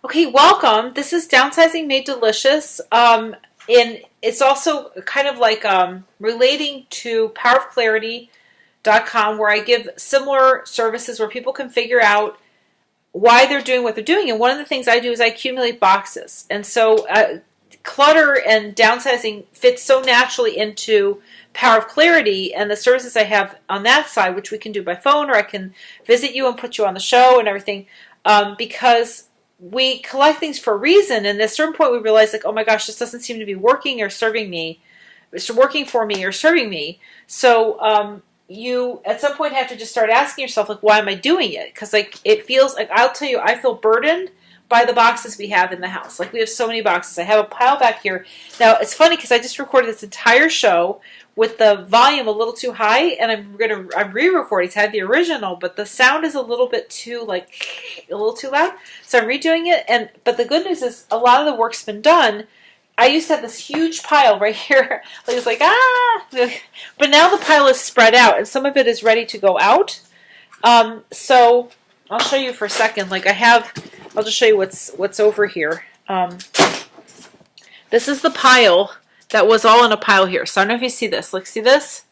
Okay, welcome. This is Downsizing Made Delicious. And it's also kind of like relating to powerofclarity.com, where I give similar services where people can figure out why they're doing what they're doing. And one of the things I do is I accumulate boxes. And so clutter and downsizing fits so naturally into Power of Clarity and the services I have on that side, which we can do by phone, or I can visit you and put you on the show and everything, because we collect things for a reason, and at a certain point we realize, like, oh my gosh, this doesn't seem to be working or serving me. It's working for me or serving me. So you at some point have to just start asking yourself, like, why am I doing it? Because like it feels like, I'll tell you, I feel burdened by the boxes we have in the house. Like, we have so many boxes. I have a pile back here. Now it's funny because I just recorded this entire show with the volume a little too high, and I'm re-recording to have the original, but the sound is a little bit too, like, a little too loud. So I'm redoing it, but the good news is a lot of the work's been done. I used to have this huge pile right here. Like, it's like, but now the pile is spread out, and some of it is ready to go out. So I'll show you for a second. Like, I'll just show you what's over here. This is the pile that was all in a pile here. So I don't know if you see this. Like, see this?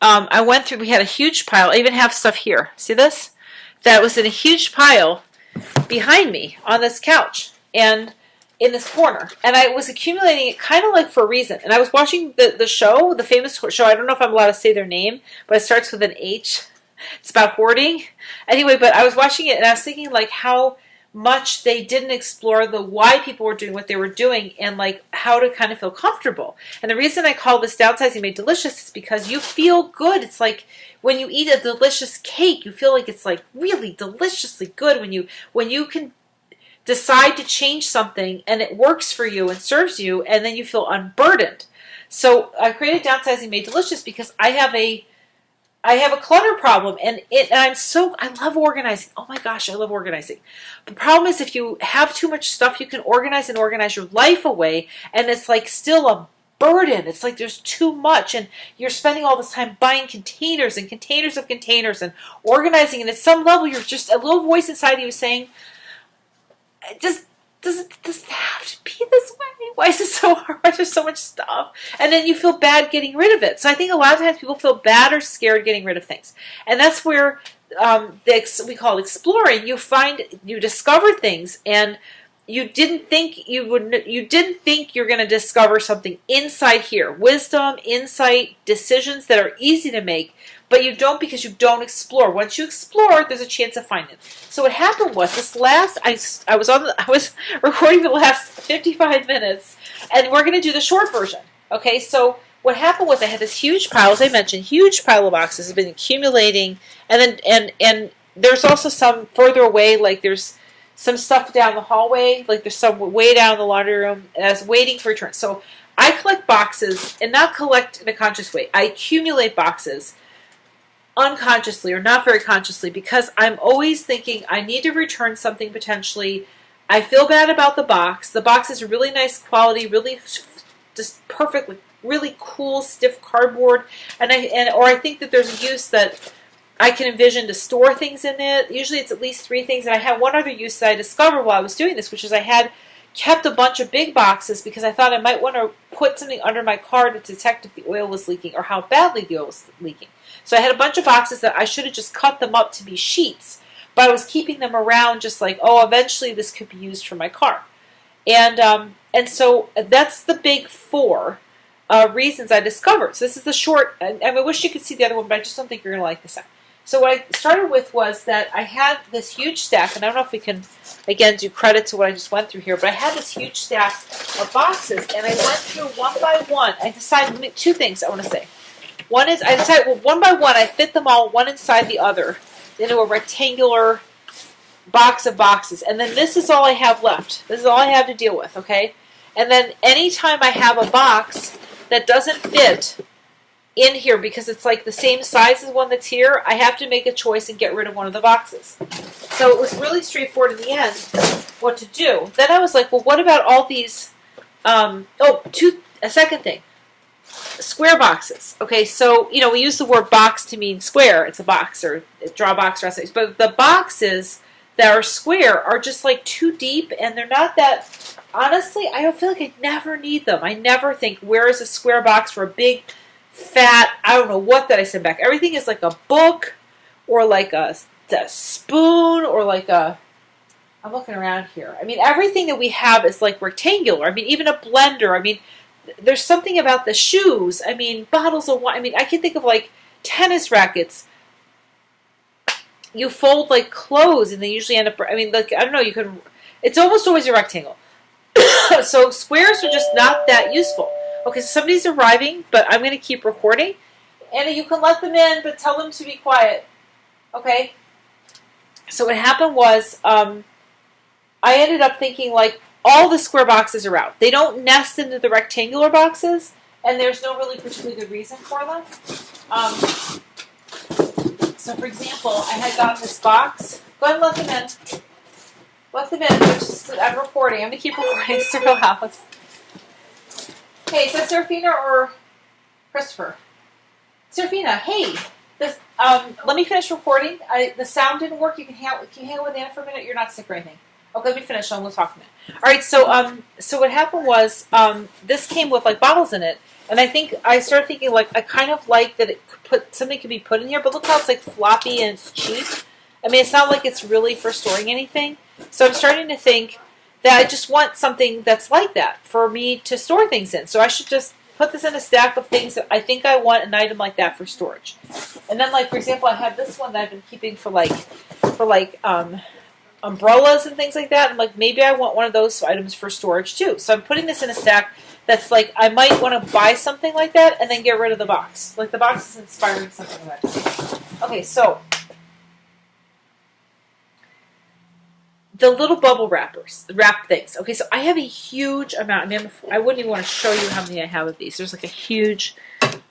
I went through, we had a huge pile. I even have stuff here. See this? That was in a huge pile behind me on this couch and in this corner. And I was accumulating it kind of like for a reason. And I was watching the show, the famous show. I don't know if I'm allowed to say their name, but it starts with an H. It's about hoarding. Anyway, but I was watching it and I was thinking, like, how much they didn't explore the why people were doing what they were doing, and like how to kind of feel comfortable. And the reason I call this Downsizing Made Delicious is because you feel good. It's like when you eat a delicious cake, you feel like it's like really deliciously good when you can decide to change something and it works for you and serves you, and then you feel unburdened. So I created Downsizing Made Delicious because I have a clutter problem, and I love organizing. Oh my gosh, I love organizing. The problem is, if you have too much stuff, you can organize your life away, and it's like still a burden. It's like there's too much, and you're spending all this time buying containers and containers of containers and organizing, and at some level, you're just, a little voice inside of you saying, does it have to be this way? Why is it so hard? Why is there so much stuff? And then you feel bad getting rid of it. So I think a lot of times people feel bad or scared getting rid of things. And that's where we call it exploring. You discover things, and you didn't think you're going to discover something inside here. Wisdom, insight, decisions that are easy to make, but you don't, because you don't explore. Once you explore, there's a chance of finding it. So what happened was, I was recording the last 55 minutes, and we're going to do the short version. Okay, so what happened was I had this huge pile, as I mentioned, huge pile of boxes have been accumulating, and there's also some further away, like there's some stuff down the hallway, like there's some way down in the laundry room, and I was waiting for return. So I collect boxes, and not collect in a conscious way. I accumulate boxes unconsciously or not very consciously, because I'm always thinking I need to return something potentially. I feel bad about the box. The box is really nice quality, really just perfect, really cool stiff cardboard, or I think that there's a use that I can envision to store things in it. Usually it's at least 3 things, and I had one other use that I discovered while I was doing this, which is I had kept a bunch of big boxes because I thought I might want to put something under my car to detect if the oil was leaking or how badly the oil was leaking. So I had a bunch of boxes that I should have just cut them up to be sheets, but I was keeping them around just like, oh, eventually this could be used for my car. And so that's the big 4 reasons I discovered. So this is the short, and I wish you could see the other one, but I just don't think you're going to like this one. So what I started with was that I had this huge stack, and I don't know if we can, again, do credit to what I just went through here, but I had this huge stack of boxes, and I went through one by one. I decided 2 things I want to say. One is, I decided, well, one by one, I fit them all one inside the other into a rectangular box of boxes. And then this is all I have left. This is all I have to deal with, okay? And then anytime I have a box that doesn't fit in here because it's like the same size as one that's here, I have to make a choice and get rid of one of the boxes. So it was really straightforward in the end what to do. Then I was like, well, what about all these, a second thing. Square boxes. Okay, so, we use the word box to mean square. It's a box, or draw a box, but the boxes that are square are just like too deep, and they're not that, honestly, I don't feel like I never need them. I never think, where is a square box for a big, fat, I don't know what that I send back. Everything is like a book, or like a spoon, or like a, I'm looking around here. I mean, everything that we have is like rectangular. I mean, even a blender. I mean, there's something about the shoes. I mean, bottles of wine. I mean, I can think of like tennis rackets. You fold like clothes, and they usually end up, I mean, like, I don't know, you can, it's almost always a rectangle. So squares are just not that useful. Okay, so somebody's arriving, but I'm going to keep recording. Anna, you can let them in, but tell them to be quiet. Okay? So what happened was, I ended up thinking, like, all the square boxes are out. They don't nest into the rectangular boxes, and there's no really particularly good reason for them. So, for example, I had gotten this box. Go ahead and let them in. Let them in. I'm recording. I'm going to keep recording. Several hours. Hey, is that Serafina or Christopher? Serafina, hey. This, let me finish recording. The sound didn't work. Can you hang with Anna for a minute? You're not sick or anything. Okay, let me finish. We'll talk a minute. All right. So what happened was, this came with like bottles in it, and I think I started thinking, like, I kind of like that something could be put in here, but look how it's like floppy and it's cheap. I mean, it's not like it's really for storing anything. So I'm starting to think that I just want something that's like that for me to store things in. So I should just put this in a stack of things that I think I want an item like that for storage. And then, like, for example, I have this one that I've been keeping for umbrellas and things like that. And like, maybe I want one of those items for storage too. So I'm putting this in a stack that's like, I might want to buy something like that and then get rid of the box. Like, the box is inspiring something like that. Okay, so the little bubble wrap things. Okay, so I have a huge amount. I mean, I wouldn't even want to show you how many I have of these. There's like a huge,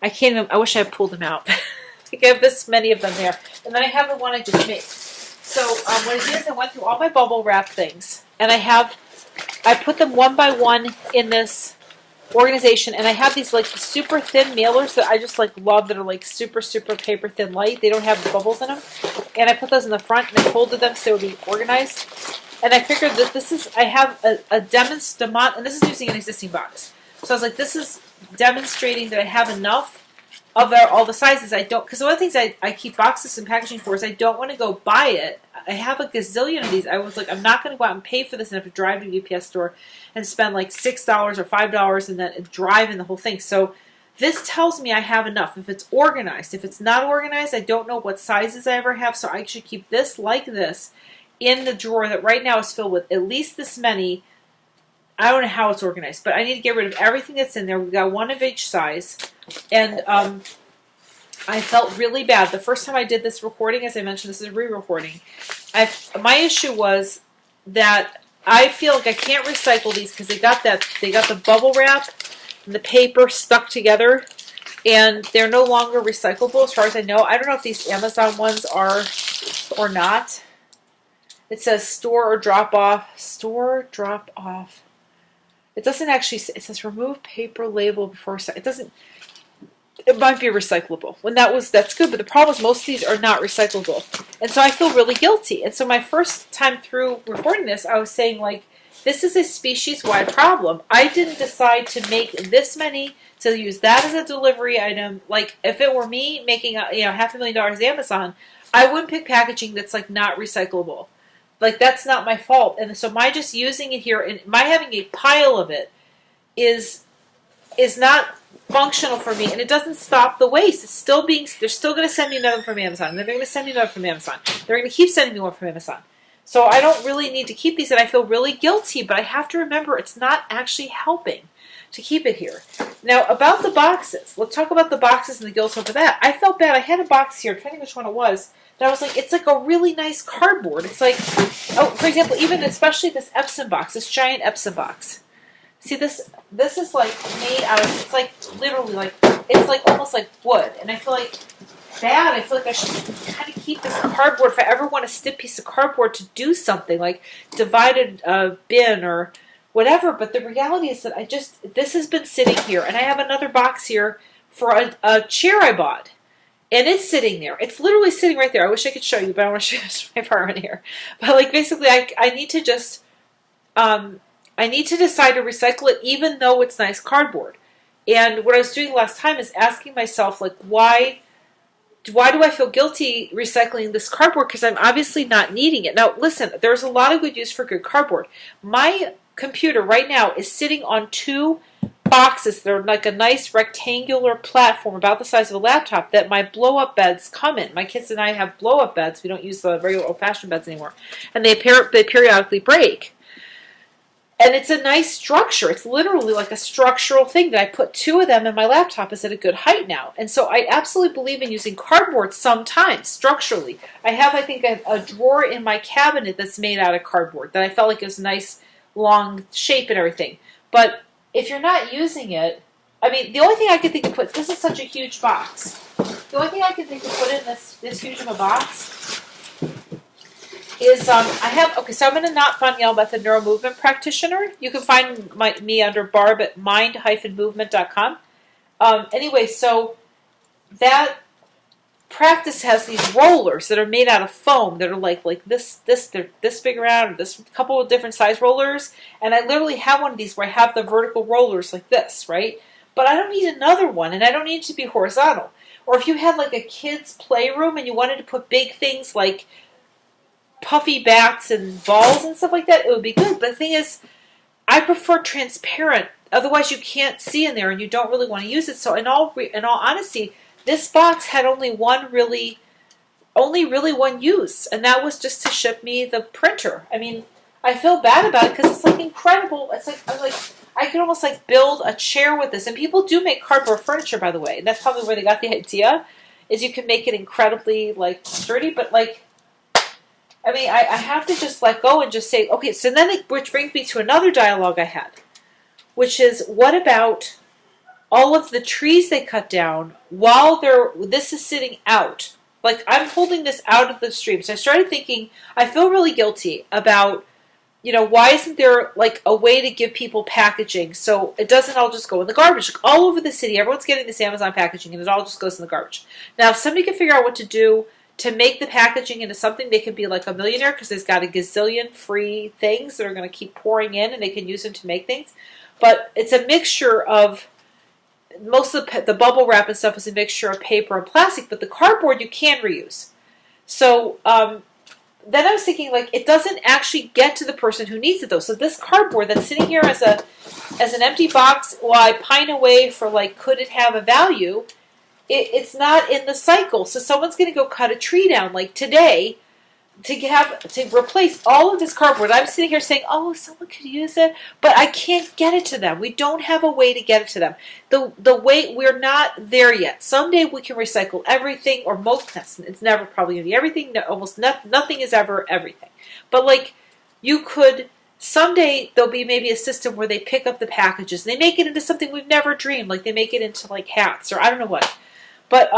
I can't even, I wish I had pulled them out. Like, I have this many of them there. And then I have the one I just made. So what I did is I went through all my bubble wrap things, and I put them one by one in this organization, and I have these like super thin mailers that I just like love, that are like super, super paper thin light. They don't have the bubbles in them. And I put those in the front, and I folded them so they would be organized. And I figured that I have a demonstration, and this is using an existing box. So I was like, this is demonstrating that I have enough of all the sizes. I don't, because one of the things I keep boxes and packaging for is I don't want to go buy it. I have a gazillion of these. I was like, I'm not going to go out and pay for this and have to drive to the UPS store and spend like $6 or $5 and then drive in the whole thing. So this tells me I have enough. If it's organized, if it's not organized, I don't know what sizes I ever have. So I should keep this like this in the drawer that right now is filled with at least this many. I don't know how it's organized, but I need to get rid of everything that's in there. We've got one of each size. And I felt really bad. The first time I did this recording, as I mentioned, this is a re-recording. My issue was that I feel like I can't recycle these because they got the bubble wrap and the paper stuck together, and they're no longer recyclable as far as I know. I don't know if these Amazon ones are or not. It says store or drop off. Store, drop off. It doesn't actually say, it says remove paper label before, it doesn't, it might be recyclable. That's good, but the problem is most of these are not recyclable. And so I feel really guilty. And so my first time through recording this, I was saying, like, this is a species-wide problem. I didn't decide to make this many to use that as a delivery item. Like, if it were me making $500,000 at Amazon, I wouldn't pick packaging that's like not recyclable. Like, that's not my fault. And so my just using it here and my having a pile of it is not functional for me, and it doesn't stop the waste. It's still they're still going to send me another from Amazon. They're going to send me another from Amazon. They're going to keep sending me one from Amazon. So I don't really need to keep these, and I feel really guilty, but I have to remember it's not actually helping to keep it here. Now, about the boxes. Let's talk about the boxes and the guilt over that. I felt bad. I had a box here. I'm trying to think which one it was. And I was like, it's like a really nice cardboard. It's like, oh, for example, even especially this Epsom box, this giant Epsom box. See, this is like made out of, it's like literally like, it's like almost like wood. And I feel like bad. I feel like I should kind of keep this cardboard if I ever want a stiff piece of cardboard to do something, like divided bin or whatever. But the reality is that this has been sitting here. And I have another box here for a chair I bought. And it's sitting there. It's literally sitting right there. I wish I could show you, but I don't want to show you my apartment here. But like basically, I need to just I need to decide to recycle it, even though it's nice cardboard. And what I was doing last time is asking myself, like, why do I feel guilty recycling this cardboard? Because I'm obviously not needing it. Now, listen, there's a lot of good use for good cardboard. My computer right now is sitting on 2 boxes that are like a nice rectangular platform about the size of a laptop that my blow-up beds come in. My kids and I have blow-up beds. We don't use the regular old-fashioned beds anymore. And they periodically break. And it's a nice structure. It's literally like a structural thing that I put 2 of them, and my laptop is at a good height now. And so I absolutely believe in using cardboard sometimes, structurally. I have, I think, a drawer in my cabinet that's made out of cardboard that I felt like it was a nice, long shape and everything. But if you're not using it, I mean, the only thing I could think to put, this is such a huge box. The only thing I could think to put in this huge of a box is so I'm in a Not Fun Yell Method Neuromovement practitioner. You can find me under Barb at mind-movement.com. Anyway, so that practice has these rollers that are made out of foam that are like this, they're this big around, this couple of different size rollers, and I literally have one of these where I have the vertical rollers like this, right? But I don't need another one, and I don't need it to be horizontal. Or if you had like a kid's playroom and you wanted to put big things like puffy bats and balls and stuff like that, it would be good. But the thing is, I prefer transparent. Otherwise, you can't see in there, and you don't really want to use it. So, in all honesty, this box had only really one use, and that was just to ship me the printer. I mean, I feel bad about it because it's like incredible. It's like I could almost like build a chair with this, and people do make cardboard furniture, by the way. And that's probably where they got the idea. Is you can make it incredibly like sturdy, but like. I mean, I have to just let go and just say, okay, so then which brings me to another dialogue I had, which is, what about all of the trees they cut down while this is sitting out? Like, I'm holding this out of the stream. So I started thinking, I feel really guilty about, why isn't there, like, a way to give people packaging so it doesn't all just go in the garbage? Like, all over the city, everyone's getting this Amazon packaging, and it all just goes in the garbage. Now, if somebody can figure out what to do to make the packaging into something, they can be like a millionaire because there's got a gazillion free things that are going to keep pouring in, and they can use them to make things. But it's a mixture of, most of the bubble wrap and stuff is a mixture of paper and plastic, but the cardboard you can reuse. So then I was thinking, like, it doesn't actually get to the person who needs it, though. So this cardboard that's sitting here as an empty box while I pine away for, like, could it have a value, it's not in the cycle. So someone's going to go cut a tree down, like today, to replace all of this cardboard. I'm sitting here saying, oh, someone could use it, but I can't get it to them. We don't have a way to get it to them. The way, we're not there yet. Someday we can recycle everything, or most, it's never probably going to be everything. Almost nothing is ever everything. But like, you could, someday there'll be maybe a system where they pick up the packages and they make it into something we've never dreamed. Like they make it into like hats, or I don't know what. But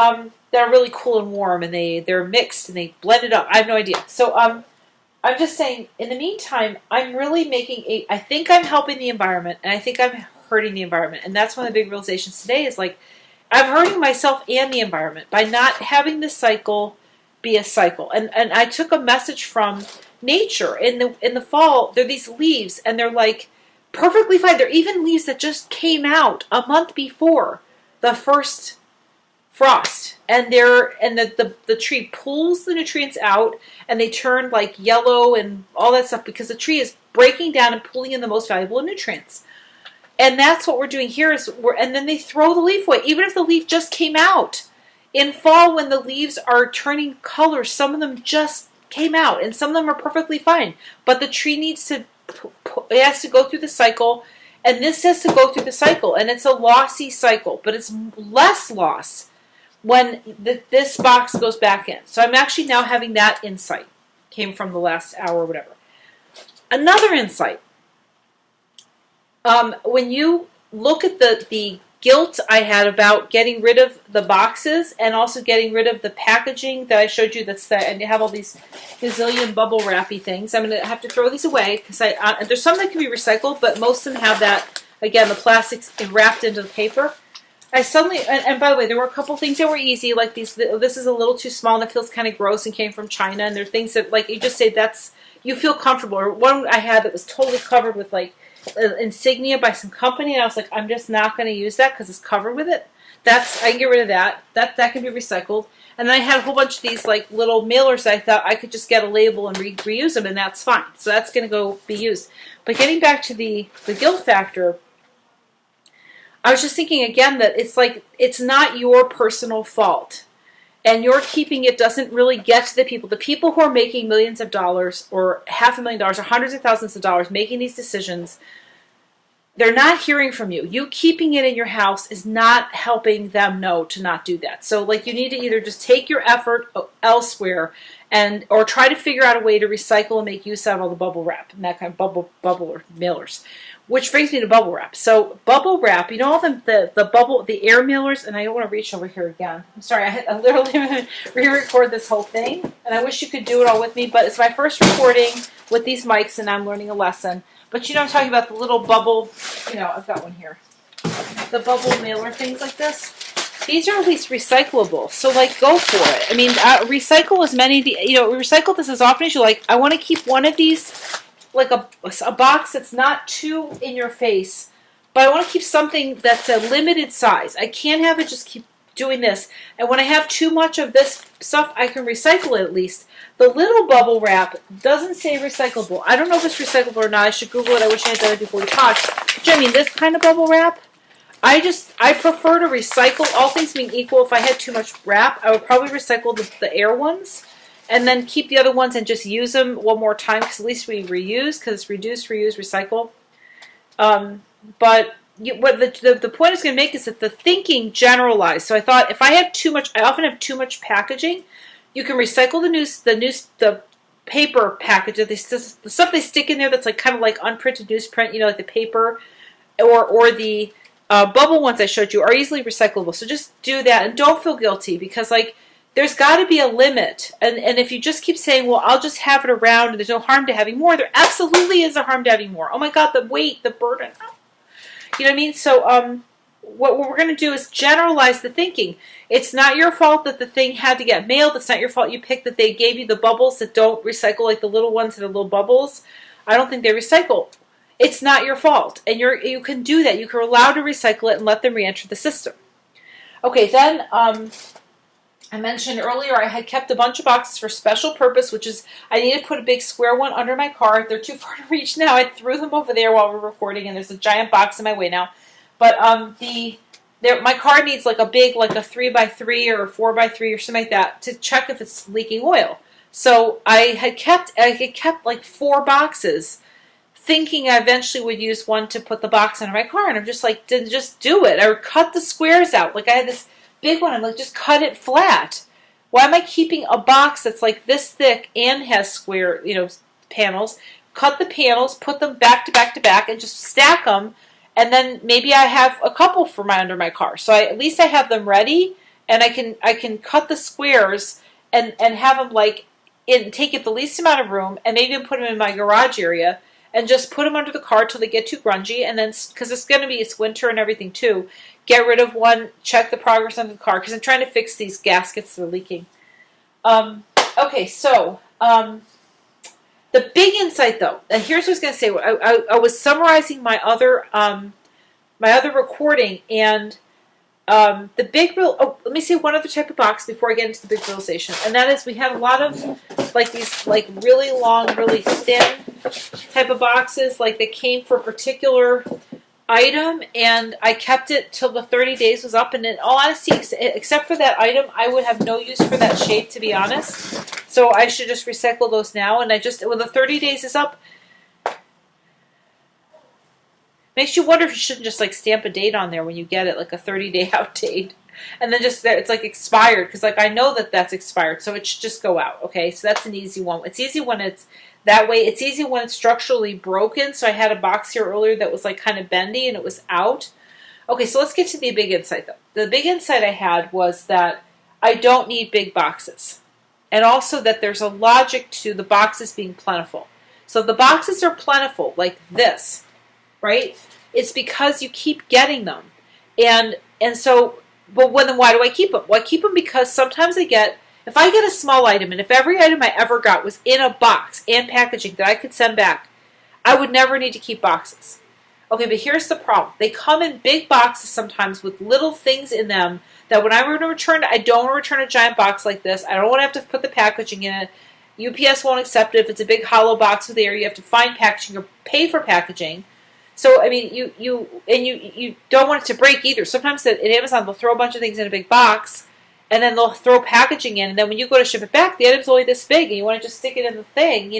they're really cool and warm, and they're mixed, and they blend it up. I have no idea. So I'm just saying, in the meantime, I'm really I think I'm helping the environment, and I think I'm hurting the environment. And that's one of the big realizations today is, like, I'm hurting myself and the environment by not having the cycle be a cycle. And I took a message from nature. In the fall, there are these leaves, and they're, like, perfectly fine. They're even leaves that just came out a month before the first frost, and the tree pulls the nutrients out, and they turn like yellow and all that stuff because the tree is breaking down and pulling in the most valuable nutrients. And that's what we're doing here and then they throw the leaf away, even if the leaf just came out. In fall, when the leaves are turning color, some of them just came out, and some of them are perfectly fine. But the tree needs it has to go through the cycle, and this has to go through the cycle, and it's a lossy cycle, but it's less loss when this box goes back in. So I'm actually now having that insight. Came from the last hour or whatever. Another insight. When you look at the guilt I had about getting rid of the boxes and also getting rid of the packaging that I showed you, and you have all these gazillion bubble wrappy things. I'm going to have to throw these away because there's some that can be recycled, but most of them have that, again, the plastic's wrapped into the paper. I suddenly, and by the way, there were a couple things that were easy, like these. This is a little too small and it feels kind of gross and came from China. And there are things that, like, you just say you feel comfortable. Or one I had that was totally covered with like insignia by some company, and I was like, I'm just not going to use that because it's covered with it. I can get rid of that. That can be recycled. And then I had a whole bunch of these like little mailers that I thought I could just get a label and reuse them, and that's fine. So that's going to be used. But getting back to the guilt factor, I was just thinking again that it's like, it's not your personal fault. And your keeping it doesn't really get to the people who are making millions of dollars or $500,000 or hundreds of thousands of dollars making these decisions. They're not hearing from you. You keeping it in your house is not helping them know to not do that. So like, you need to either just take your effort elsewhere or try to figure out a way to recycle and make use out of all the bubble wrap and that kind of bubble or mailers. Which brings me to bubble wrap. So bubble wrap, you know all the air mailers, and I don't want to reach over here again. I'm sorry, I literally re-record this whole thing, and I wish you could do it all with me, but it's my first recording with these mics, and I'm learning a lesson. But you know I'm talking about the little bubble, I've got one here. The bubble mailer things like this. These are at least recyclable, so like go for it. I mean, recycle as many, recycle this as often as you like. I want to keep one of these, like a box that's not too in your face, but I want to keep something that's a limited size. I can't have it just keep doing this. And when I have too much of this stuff, I can recycle it at least. The little bubble wrap doesn't say recyclable. I don't know if it's recyclable or not. I should Google it. I wish I had done it before we talked. But I mean, this kind of bubble wrap, I prefer to recycle. All things being equal, if I had too much wrap, I would probably recycle the air ones. And then keep the other ones and just use them one more time, because at least we reuse, because it's reduce, reuse, recycle. But what the point I was going to make is that the thinking generalized. So I thought if I have too much, I often have too much packaging. You can recycle the paper package, the stuff they stick in there that's like kind of like unprinted newsprint, like the paper, or the bubble ones I showed you are easily recyclable. So just do that and don't feel guilty, because like, there's got to be a limit. And if you just keep saying, well, I'll just have it around and there's no harm to having more, there absolutely is a harm to having more. Oh my God, the weight, the burden. You know what I mean? So what we're going to do is generalize the thinking. It's not your fault that the thing had to get mailed. It's not your fault you picked that they gave you the bubbles that don't recycle, like the little ones that are little bubbles. I don't think they recycle. It's not your fault. And you can do that. You can allow to recycle it and let them re-enter the system. Okay, then I mentioned earlier I had kept a bunch of boxes for special purpose, which is I needed to put a big square one under my car. They're too far to reach now. I threw them over there while we're recording, and there's a giant box in my way now. But my car needs like a big, like a 3x3 or a 4x3 or something like that to check if it's leaking oil. So I had kept like 4 boxes, thinking I eventually would use one to put the box under my car, and I'm just like, just do it. I cut the squares out. Like I had this big one, I'm like, just cut it flat. Why am I keeping a box that's like this thick and has square, panels? Cut the panels, put them back to back to back, and just stack them. And then maybe I have a couple for under my car. So at least I have them ready, and I can cut the squares and have them like take up the least amount of room, and maybe put them in my garage area and just put them under the car till they get too grungy. And then, because it's winter and everything too, get rid of one, check the progress on the car, because I'm trying to fix these gaskets that are leaking. Okay, so the big insight though, and here's what I was going to say. I was summarizing my other recording, and the big real. Oh, let me say one other type of box before I get into the big realization, and that is we had a lot of like these like really long, really thin type of boxes, like that came for a particular item, and I kept it till the 30 days was up. And in all honesty, except for that item, I would have no use for that shape, to be honest. So I should just recycle those now. And when the 30 days is up, makes you wonder if you shouldn't just like stamp a date on there when you get it, like a 30-day out date, and then just it's like expired, because like I know that's expired, so it should just go out. Okay, so that's an easy one. It's easy when it's that way. It's easy when it's structurally broken. So I had a box here earlier that was like kind of bendy and it was out. Okay, so let's get to the big insight though. The big insight I had was that I don't need big boxes, and also that there's a logic to the boxes being plentiful. So the boxes are plentiful like this, right? It's because you keep getting them. And And so, but then why do I keep them? Well, I keep them because sometimes if I get a small item, and if every item I ever got was in a box and packaging that I could send back, I would never need to keep boxes. Okay, but here's the problem. They come in big boxes sometimes with little things in them that when I were to return, I don't want to return a giant box like this. I don't want to have to put the packaging in it. UPS won't accept it if it's a big hollow box with air. You have to find packaging or pay for packaging. So, I mean, you don't want it to break either. Sometimes at Amazon, they'll throw a bunch of things in a big box, and then they'll throw packaging in, and then when you go to ship it back, the item's only this big, and you want to just stick it in the thing,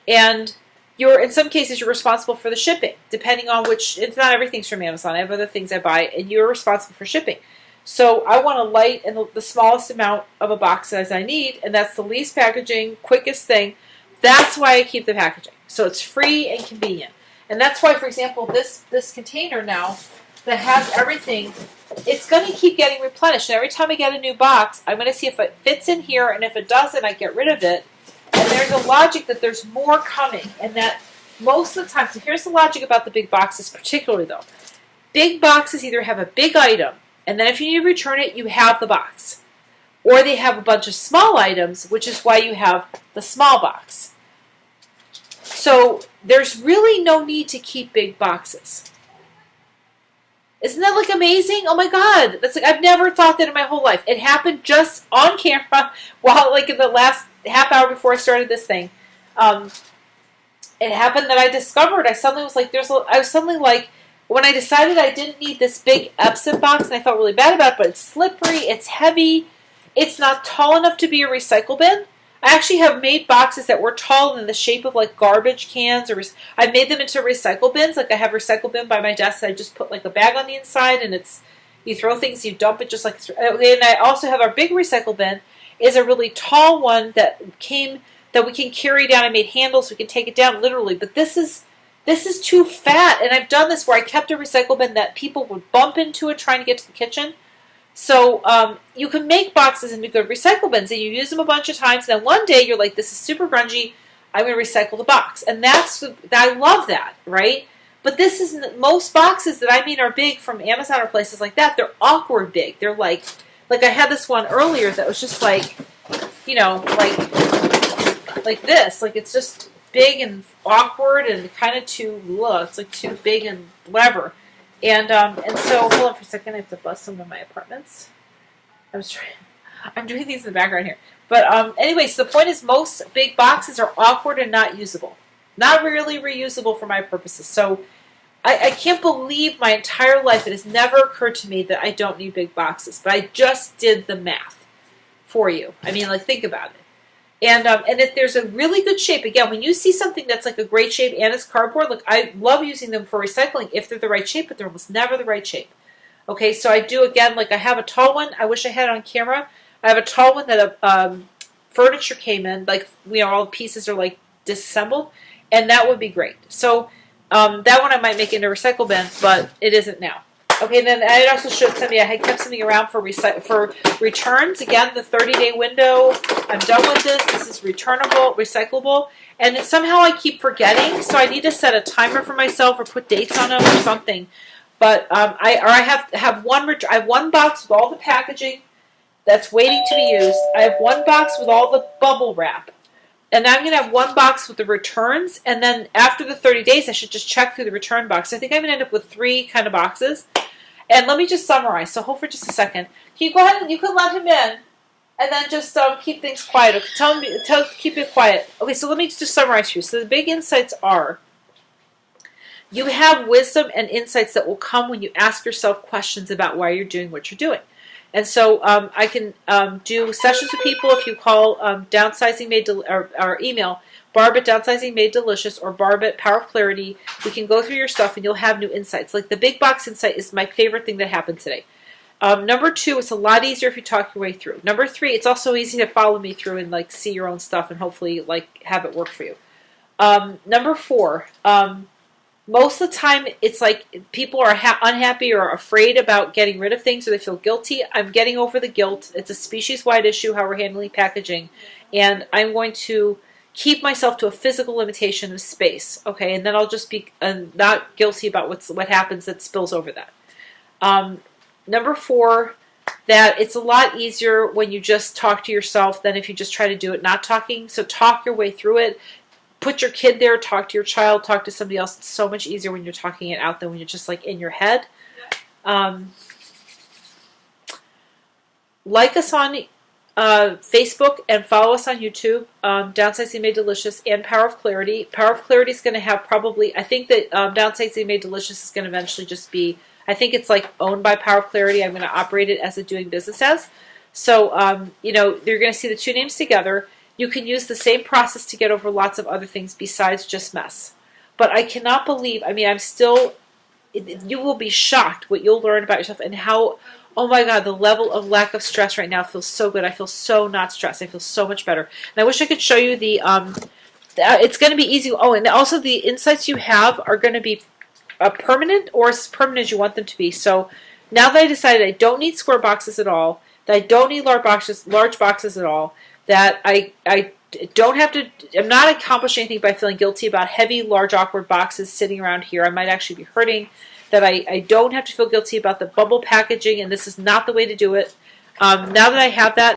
and in some cases, you're responsible for the shipping, depending on it's not everything's from Amazon. I have other things I buy, and you're responsible for shipping. So I want a light and the smallest amount of a box size I need, and that's the least packaging, quickest thing. That's why I keep the packaging. So it's free and convenient. And that's why, for example, this container now that has everything, it's going to keep getting replenished. And every time I get a new box, I'm going to see if it fits in here, and if it doesn't, I get rid of it. And there's a logic that there's more coming, and that most of the time, so here's the logic about the big boxes particularly though. Big boxes either have a big item, and then if you need to return it, you have the box. Or they have a bunch of small items, which is why you have the small box. So there's really no need to keep big boxes. Isn't that like amazing? Oh my God. That's like, I've never thought that in my whole life. It happened just on camera while like in the last half hour before I started this thing. It happened that I discovered, I suddenly was like, when I decided I didn't need this big Epson box, and I felt really bad about it, but it's slippery, it's heavy, it's not tall enough to be a recycle bin. I actually have made boxes that were tall in the shape of like garbage cans, or I made them into recycle bins. Like I have a recycle bin by my desk that I just put like a bag on the inside, and you throw things, you dump it just like. And I also have our big recycle bin is a really tall one that we can carry down. I made handles, so we can take it down literally. But this is too fat, and I've done this where I kept a recycle bin that people would bump into it trying to get to the kitchen. So you can make boxes into good recycle bins, and you use them a bunch of times, and then one day you're like, this is super grungy, I'm going to recycle the box. And I love that, right? But most boxes that I mean are big from Amazon or places like that, they're awkward big. They're like I had this one earlier that was just like, like this. Like it's just big and awkward and kind of it's like too big and whatever. And so, hold on for a second, I have to bust some of my apartments. I'm doing these in the background here. But anyway, so the point is most big boxes are awkward and not usable. Not really reusable for my purposes. So I can't believe my entire life it has never occurred to me that I don't need big boxes. But I just did the math for you. I mean, like, think about it. And if there's a really good shape, again, when you see something that's like a great shape and it's cardboard, look, I love using them for recycling if they're the right shape, but they're almost never the right shape. Okay, so I do, again, like I have a tall one. I wish I had it on camera. I have a tall one that furniture came in, like, all the pieces are like disassembled, and that would be great. So that one I might make into a recycle bin, but it isn't now. Okay, and then I also showed somebody, I had kept something around for returns. Again, the 30-day window. I'm done with this. This is returnable, recyclable. And somehow I keep forgetting, so I need to set a timer for myself or put dates on them or something. But I have one box with all the packaging that's waiting to be used. I have one box with all the bubble wrap. And I'm going to have one box with the returns, and then after the 30 days, I should just check through the return box. I think I'm going to end up with 3 kind of boxes. And let me just summarize. So hold for just a second. Can you go ahead and you can let him in, and then just keep things quiet. Okay, keep it quiet. Okay, so let me just summarize for you. So the big insights are, you have wisdom and insights that will come when you ask yourself questions about why you're doing what you're doing. And so I can do sessions with people if you call Downsizing Made or email Barb at Downsizing Made Delicious or Barb at Power of Clarity. We can go through your stuff and you'll have new insights. Like the big box insight is my favorite thing that happened today. Number 2, it's a lot easier if you talk your way through. Number 3, it's also easy to follow me through and like see your own stuff and hopefully like have it work for you. Number 4. Most of the time, it's like people are unhappy or afraid about getting rid of things or they feel guilty. I'm getting over the guilt. It's a species-wide issue how we're handling packaging. And I'm going to keep myself to a physical limitation of space. Okay, and then I'll just be not guilty about what happens that spills over that. Number 4, that it's a lot easier when you just talk to yourself than if you just try to do it not talking. So talk your way through it. Put your kid there, talk to your child, talk to somebody else. It's so much easier when you're talking it out than when you're just like in your head. Like us on Facebook and follow us on YouTube, Downsizing Made Delicious and Power of Clarity. Power of Clarity is going to have probably, I think that Downsizing Made Delicious is going to eventually just be, I think it's like owned by Power of Clarity. I'm going to operate it as a doing business as. So, you know, you're going to see the two names together. You can use the same process to get over lots of other things besides just mess. But I cannot believe, I mean, I'm still, you will be shocked what you'll learn about yourself and how, oh my God, the level of lack of stress right now feels so good. I feel so not stressed. I feel so much better. And I wish I could show you the, it's going to be easy. Oh, and also the insights you have are going to be permanent or as permanent as you want them to be. So now that I decided I don't need square boxes at all, that I don't need large boxes at all, that I don't have to, I'm not accomplishing anything by feeling guilty about heavy, large, awkward boxes sitting around here. I might actually be hurting. That I don't have to feel guilty about the bubble packaging, and this is not the way to do it. Now that I have that,